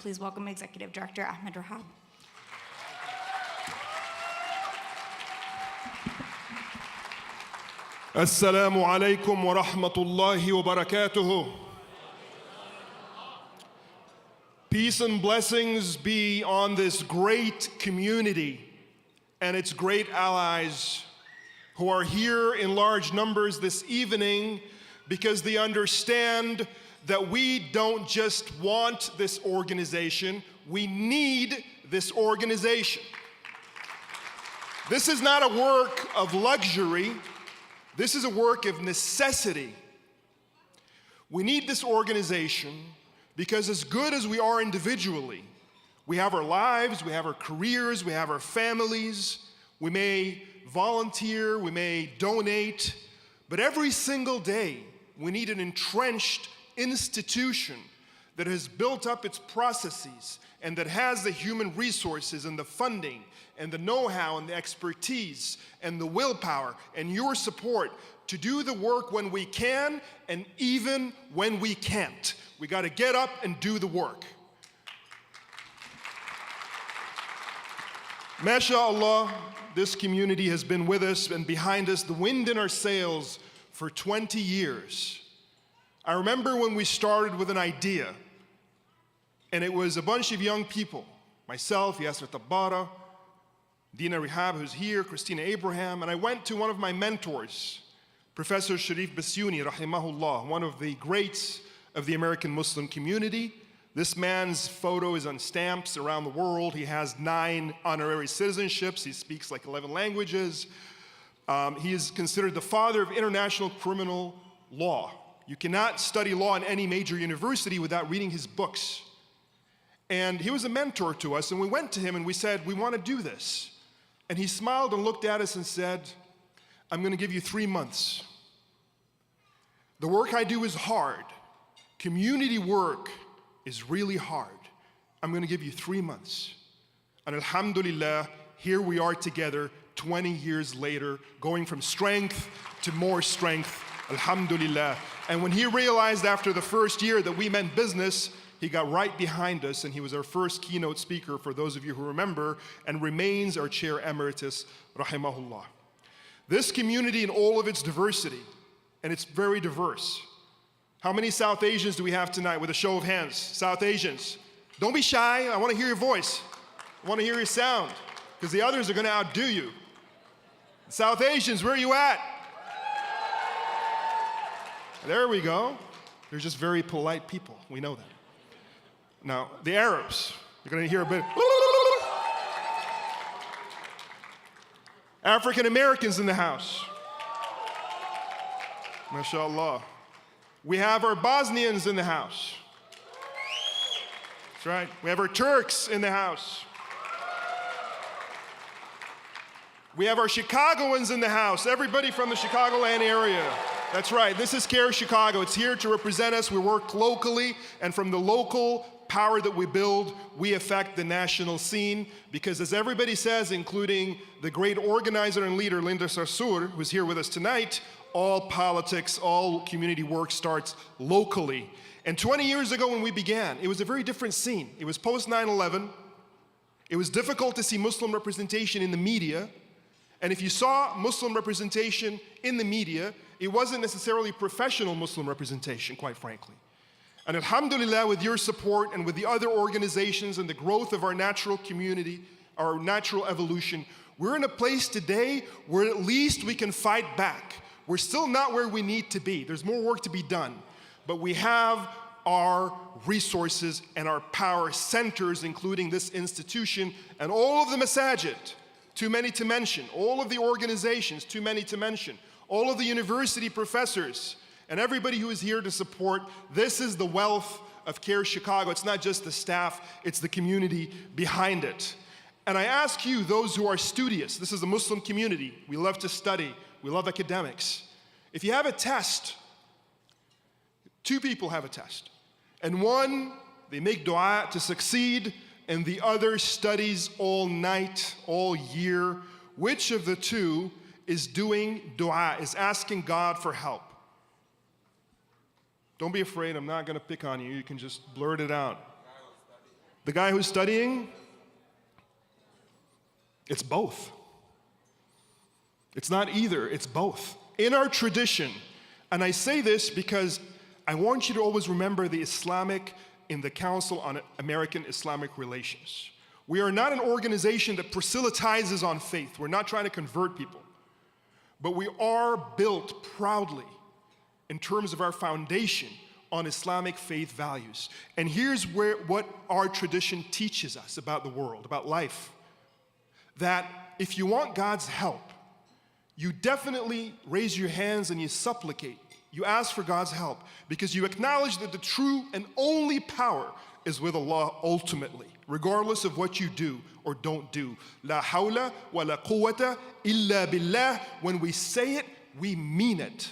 please welcome Executive Director Ahmed Rehab. Assalamu alaikum wa rahmatullahi wa barakatuhu. Peace and blessings be on this great community and its great allies who are here in large numbers this evening because they understand that we don't just want this organization, we need this organization. This is not a work of luxury, this is a work of necessity. We need this organization because as good as we are individually, we have our lives, we have our careers, we have our families, we may volunteer, we may donate, but every single day we need an entrenched institution that has built up its processes and that has the human resources and the funding and the know-how and the expertise and the willpower and your support to do the work when we can and even when we can't. We got to get up and do the work. MashaAllah, this community has been with us and behind us, the wind in our sails for 20 years. I remember when we started with an idea, and it was a bunch of young people, myself, Yasser Tabbara, Dina Rehab, who's here, Christina Abraham, and I went to one of my mentors, Professor Sharif Basyouni, rahimahullah, one of the greats of the American Muslim community. This man's photo is on stamps around the world. He has 9 honorary citizenships. He speaks like 11 languages. He is considered the father of international criminal law. You cannot study law in any major university without reading his books. And he was a mentor to us, and we went to him and we said, we want to do this. And he smiled and looked at us and said, I'm going to give you 3 months. The work I do is hard. Community work is really hard. I'm going to give you 3 months. And alhamdulillah, here we are together 20 years later, going from strength to more strength, alhamdulillah. And when he realized after the first year that we meant business, he got right behind us and he was our first keynote speaker, for those of you who remember, and remains our chair emeritus, rahimahullah. This community in all of its diversity, and it's very diverse. How many South Asians do we have tonight with a show of hands? South Asians. Don't be shy, I want to hear your voice. I want to hear your sound, because the others are going to outdo you. South Asians, where are you at? There we go. They're just very polite people, we know that. Now, the Arabs, you're going to hear a bit. African Americans in the house. MashaAllah. We have our Bosnians in the house. That's right. We have our Turks in the house. We have our Chicagoans in the house. Everybody from the Chicagoland area. That's right. This is CAIR-Chicago. It's here to represent us. We work locally, and from the local power that we build, we affect the national scene, because as everybody says, including the great organizer and leader, Linda Sarsour, who's here with us tonight, all politics, all community work starts locally. And 20 years ago when we began, it was a very different scene. It was post 9/11. It was difficult to see Muslim representation in the media. And if you saw Muslim representation in the media, it wasn't necessarily professional Muslim representation, quite frankly. And alhamdulillah, with your support and with the other organizations and the growth of our natural community, our natural evolution, we're in a place today where at least we can fight back. We're still not where we need to be. There's more work to be done. But we have our resources and our power centers, including this institution and all of the masajid, too many to mention, all of the organizations, too many to mention, all of the university professors, and everybody who is here to support. This is the wealth of CAIR-Chicago. It's not just the staff, it's the community behind it. And I ask you, those who are studious, this is a Muslim community, we love to study, we love academics. If you have a test, 2 people have a test, and one, they make dua to succeed, and the other studies all night, all year. Which of the 2 is doing dua, is asking God for help? Don't be afraid, I'm not going to pick on you. You can just blurt it out. The guy who's studying, it's both. It's not either, it's both. In our tradition, and I say this because I want you to always remember the Council on American Islamic Relations. We are not an organization that proselytizes on faith. We're not trying to convert people. But we are built proudly in terms of our foundation on Islamic faith values. And here's what our tradition teaches us about the world, about life. That if you want God's help, you definitely raise your hands and you supplicate. You ask for God's help because you acknowledge that the true and only power is with Allah ultimately, regardless of what you do or don't do. La hawla wa la quwwata illa billah. When we say it, we mean it.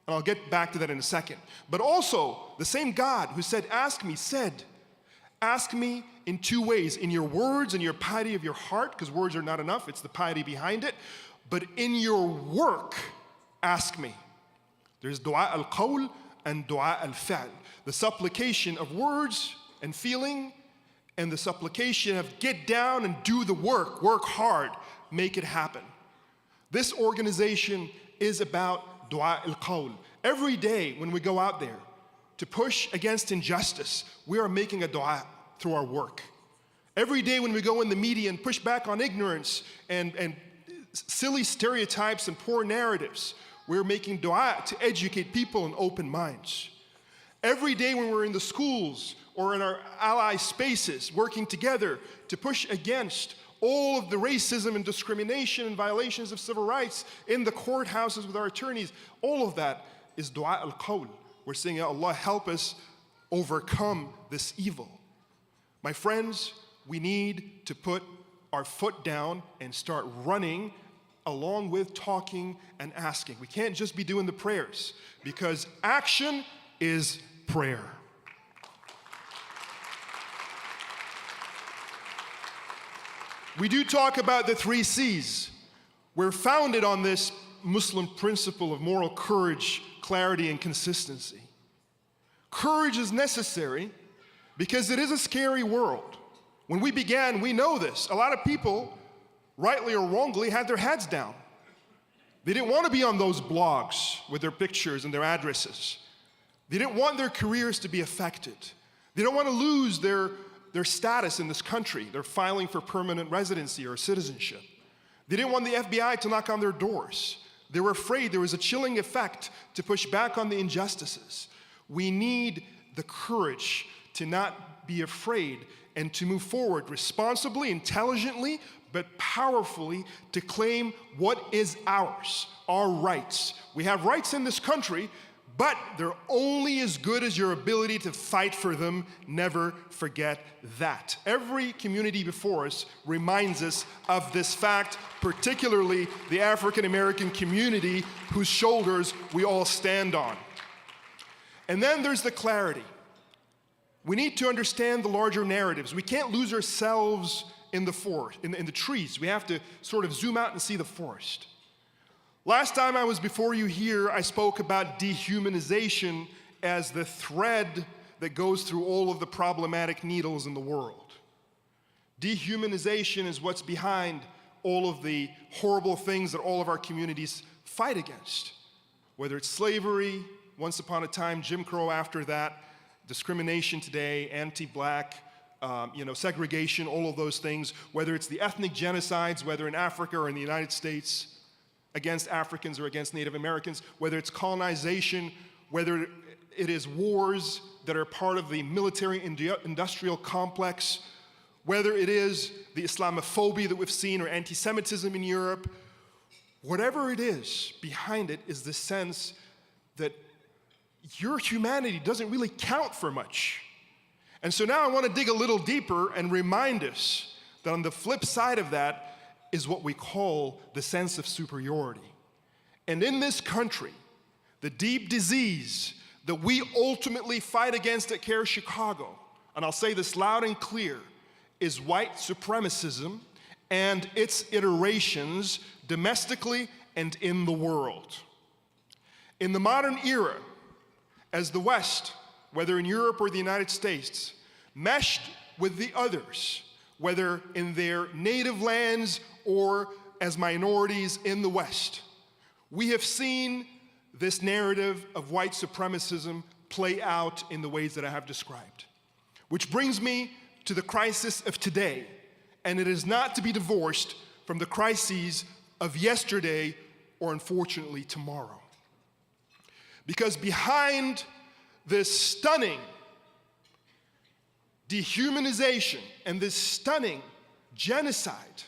And I'll get back to that in a second. But also, the same God who said, ask me, said, ask me in two ways, in your words and your piety of your heart, because words are not enough, it's the piety behind it, but in your work, ask me. There's dua al-qawl and dua al-fa'l, the supplication of words and feeling, and the supplication of get down and do the work hard, make it happen. This organization is about dua al-qawl. Every day when we go out there to push against injustice, we are making a dua through our work. Every day when we go in the media and push back on ignorance and silly stereotypes and poor narratives, we're making dua to educate people and open minds. Every day when we're in the schools or in our ally spaces working together to push against all of the racism and discrimination and violations of civil rights in the courthouses with our attorneys, all of that is dua al-qawl. We're saying, Ya Allah, help us overcome this evil. My friends, we need to put our foot down and start running along with talking and asking. We can't just be doing the prayers because action is prayer. We do talk about the 3 C's. We're founded on this Muslim principle of moral courage, clarity, and consistency. Courage is necessary because it is a scary world. When we began, we know this. A lot of people, rightly or wrongly, had their heads down. They didn't want to be on those blogs with their pictures and their addresses. They didn't want their careers to be affected. They don't want to lose their status in this country. They're filing for permanent residency or citizenship. They didn't want the FBI to knock on their doors. They were afraid there was a chilling effect to push back on the injustices. We need the courage to not be afraid and to move forward responsibly, intelligently, but powerfully to claim what is ours, our rights. We have rights in this country, but they're only as good as your ability to fight for them. Never forget that. Every community before us reminds us of this fact, particularly the African American community whose shoulders we all stand on. And then there's the clarity. We need to understand the larger narratives. We can't lose ourselves in the forest, in the trees. We have to sort of zoom out and see the forest. Last time I was before you here, I spoke about dehumanization as the thread that goes through all of the problematic needles in the world. Dehumanization is what's behind all of the horrible things that all of our communities fight against. Whether it's slavery, once upon a time, Jim Crow after that, discrimination today, anti-black, segregation, all of those things, whether it's the ethnic genocides, whether in Africa or in the United States, against Africans or against Native Americans, whether it's colonization, whether it is wars that are part of the military-industrial complex, whether it is the Islamophobia that we've seen or anti-Semitism in Europe, whatever it is, behind it is the sense that your humanity doesn't really count for much. And so now I want to dig a little deeper and remind us that on the flip side of that is what we call the sense of superiority. And in this country, the deep disease that we ultimately fight against at CAIR-Chicago, and I'll say this loud and clear, is white supremacism and its iterations domestically and in the world. In the modern era, as the West, whether in Europe or the United States, meshed with the others, whether in their native lands or as minorities in the West. We have seen this narrative of white supremacism play out in the ways that I have described. Which brings me to the crisis of today, and it is not to be divorced from the crises of yesterday or, unfortunately, tomorrow. Because behind this stunning dehumanization and this stunning genocide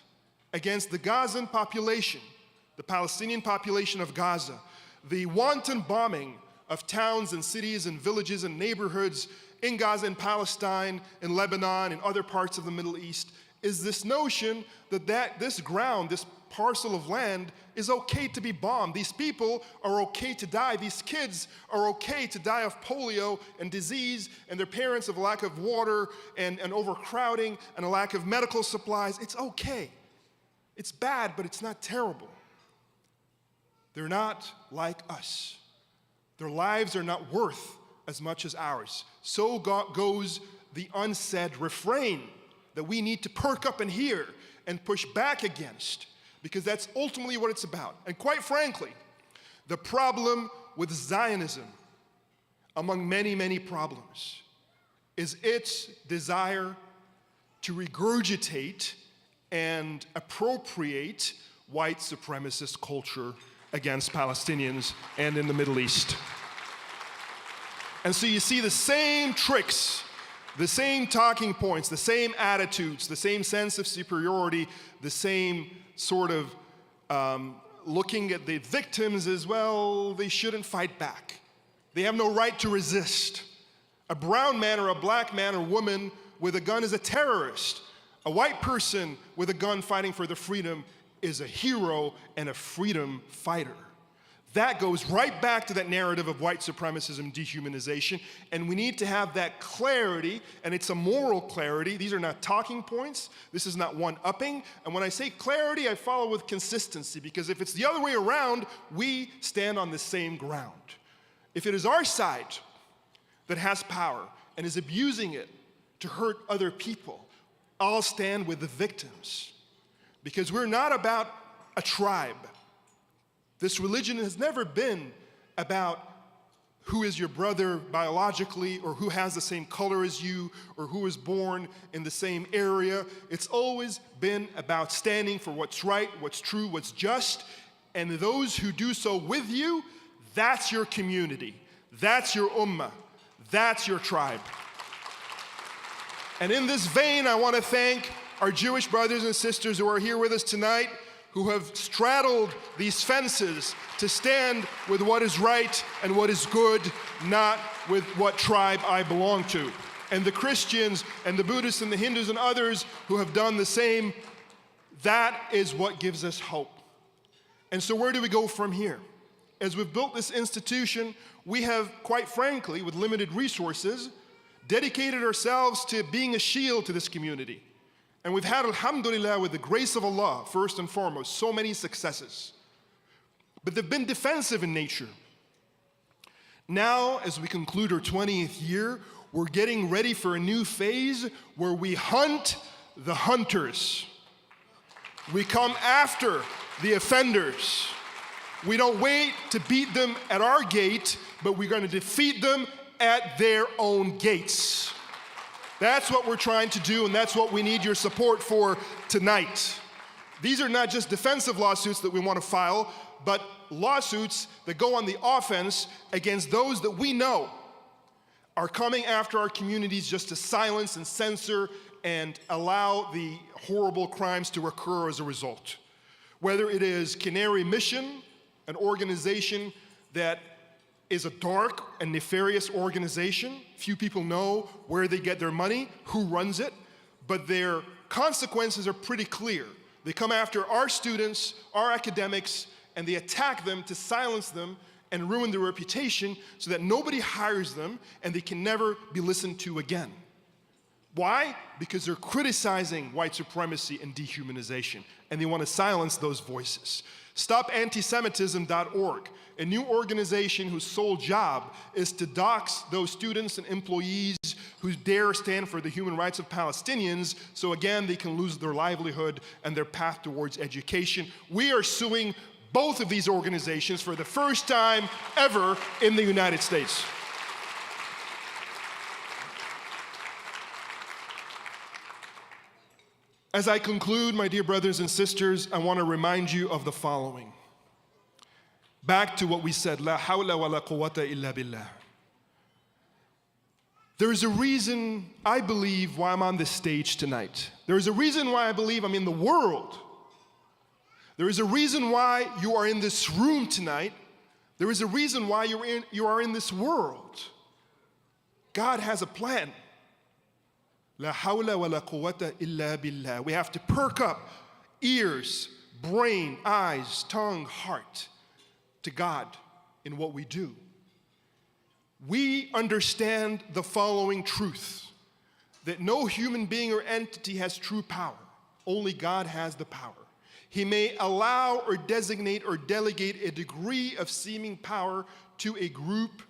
against the Gazan population, the Palestinian population of Gaza, the wanton bombing of towns and cities and villages and neighborhoods in Gaza and Palestine, in Lebanon, and other parts of the Middle East, is this notion that this ground, this parcel of land, is okay to be bombed. These people are okay to die. These kids are okay to die of polio and disease, and their parents of lack of water and overcrowding and a lack of medical supplies. It's okay. It's bad, but it's not terrible. They're not like us. Their lives are not worth as much as ours. So goes the unsaid refrain that we need to perk up and hear and push back against, because that's ultimately what it's about. And quite frankly, the problem with Zionism, among many, many problems, is its desire to regurgitate and appropriate white supremacist culture against Palestinians and in the Middle East. And so you see the same tricks, the same talking points, the same attitudes, the same sense of superiority, the same sort of looking at the victims as, well, they shouldn't fight back. They have no right to resist. A brown man or a black man or woman with a gun is a terrorist. A white person with a gun fighting for their freedom is a hero and a freedom fighter. That goes right back to that narrative of white supremacism, dehumanization, and we need to have that clarity, and it's a moral clarity. These are not talking points. This is not one-upping. And when I say clarity, I follow with consistency, because if it's the other way around, we stand on the same ground. If it is our side that has power and is abusing it to hurt other people, I'll stand with the victims, because we're not about a tribe. This religion has never been about who is your brother biologically, or who has the same color as you, or who was born in the same area. It's always been about standing for what's right, what's true, what's just, and those who do so with you, that's your community, that's your ummah, that's your tribe. And in this vein, I want to thank our Jewish brothers and sisters who are here with us tonight, who have straddled these fences to stand with what is right and what is good, not with what tribe I belong to. And the Christians and the Buddhists and the Hindus and others who have done the same, that is what gives us hope. And so where do we go from here? As we've built this institution, we have, quite frankly, with limited resources, dedicated ourselves to being a shield to this community. And we've had, alhamdulillah, with the grace of Allah, first and foremost, so many successes. But they've been defensive in nature. Now, as we conclude our 20th year, we're getting ready for a new phase where we hunt the hunters. We come after the offenders. We don't wait to beat them at our gate, but we're going to defeat them at their own gates. That's what we're trying to do, and that's what we need your support for tonight. These are not just defensive lawsuits that we want to file, but lawsuits that go on the offense against those that we know are coming after our communities just to silence and censor and allow the horrible crimes to occur as a result. Whether it is Canary Mission, an organization that is a dark and nefarious organization. Few people know where they get their money, who runs it, but their consequences are pretty clear. They come after our students, our academics, and they attack them to silence them and ruin their reputation so that nobody hires them and they can never be listened to again. Why? Because they're criticizing white supremacy and dehumanization, and they want to silence those voices. StopAntisemitism.org, a new organization whose sole job is to dox those students and employees who dare stand for the human rights of Palestinians, so again they can lose their livelihood and their path towards education. We are suing both of these organizations for the first time ever in the United States. As I conclude, my dear brothers and sisters, I want to remind you of the following. Back to what we said, La hawla wa la quwwata illa billah. There is a reason, I believe, why I'm on this stage tonight. There is a reason why I believe I'm in the world. There is a reason why you are in this room tonight. There is a reason why you are in this world. God has a plan. La hawla wa la quwwata illa billah. We have to perk up ears, brain, eyes, tongue, heart to God in what we do. We understand the following truth, that no human being or entity has true power. Only God has the power. He may allow or designate or delegate a degree of seeming power to a group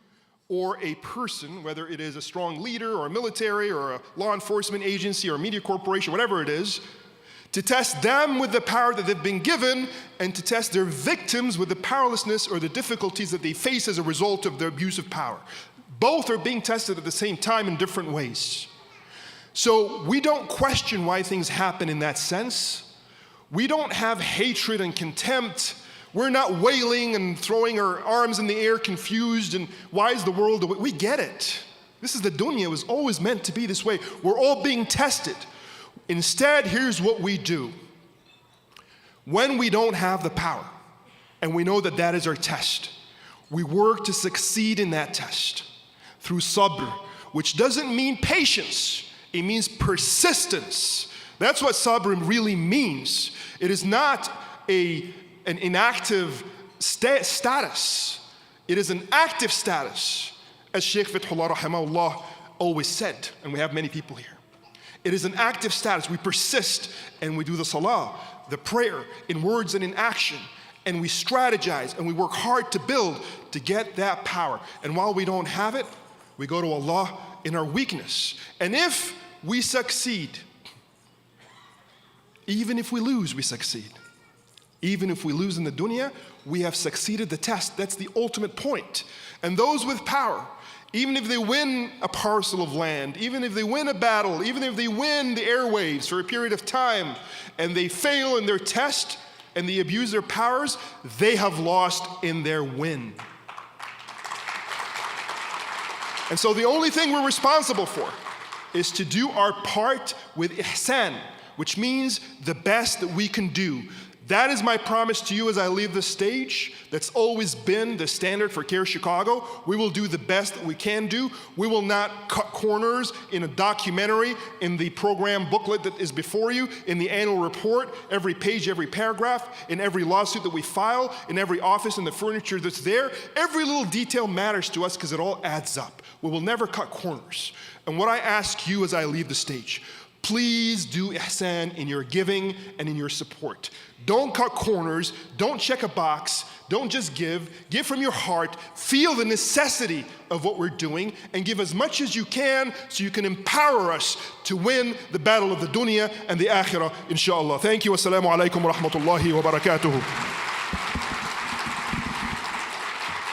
or a person, whether it is a strong leader or a military or a law enforcement agency or a media corporation, whatever it is, to test them with the power that they've been given and to test their victims with the powerlessness or the difficulties that they face as a result of their abuse of power. Both are being tested at the same time in different ways. So we don't question why things happen in that sense. We don't have hatred and contempt. We're not wailing and throwing our arms in the air confused and why is the world the way? We get it. This is the dunya. It was always meant to be this way. We're all being tested. Instead, here's what we do. When we don't have the power, and we know that that is our test, we work to succeed in that test through sabr, which doesn't mean patience. It means persistence. That's what sabr really means. It is not an inactive status. It is an active status, as Sheikh Fathullah rahimahullah always said, and we have many people here. It is an active status. We persist and we do the salah, the prayer, in words and in action, and we strategize and we work hard to build to get that power. And while we don't have it, we go to Allah in our weakness. And if we succeed, even if we lose, we succeed. Even if we lose in the dunya, we have succeeded the test. That's the ultimate point. And those with power, even if they win a parcel of land, even if they win a battle, even if they win the airwaves for a period of time, and they fail in their test and they abuse their powers, they have lost in their win. And so the only thing we're responsible for is to do our part with ihsan, which means the best that we can do. That is my promise to you as I leave the stage. That's always been the standard for CAIR-Chicago. We will do the best that we can do. We will not cut corners in a documentary, in the program booklet that is before you, in the annual report, every page, every paragraph, in every lawsuit that we file, in every office and the furniture that's there. Every little detail matters to us because it all adds up. We will never cut corners. And what I ask you as I leave the stage, please do ihsan in your giving and in your support. Don't cut corners, don't check a box, don't just give from your heart, feel the necessity of what we're doing, and give as much as you can so you can empower us to win the battle of the dunya and the akhirah, inshallah. Thank you, wassalamu alaikum wa rahmatullahi wa barakatuhu.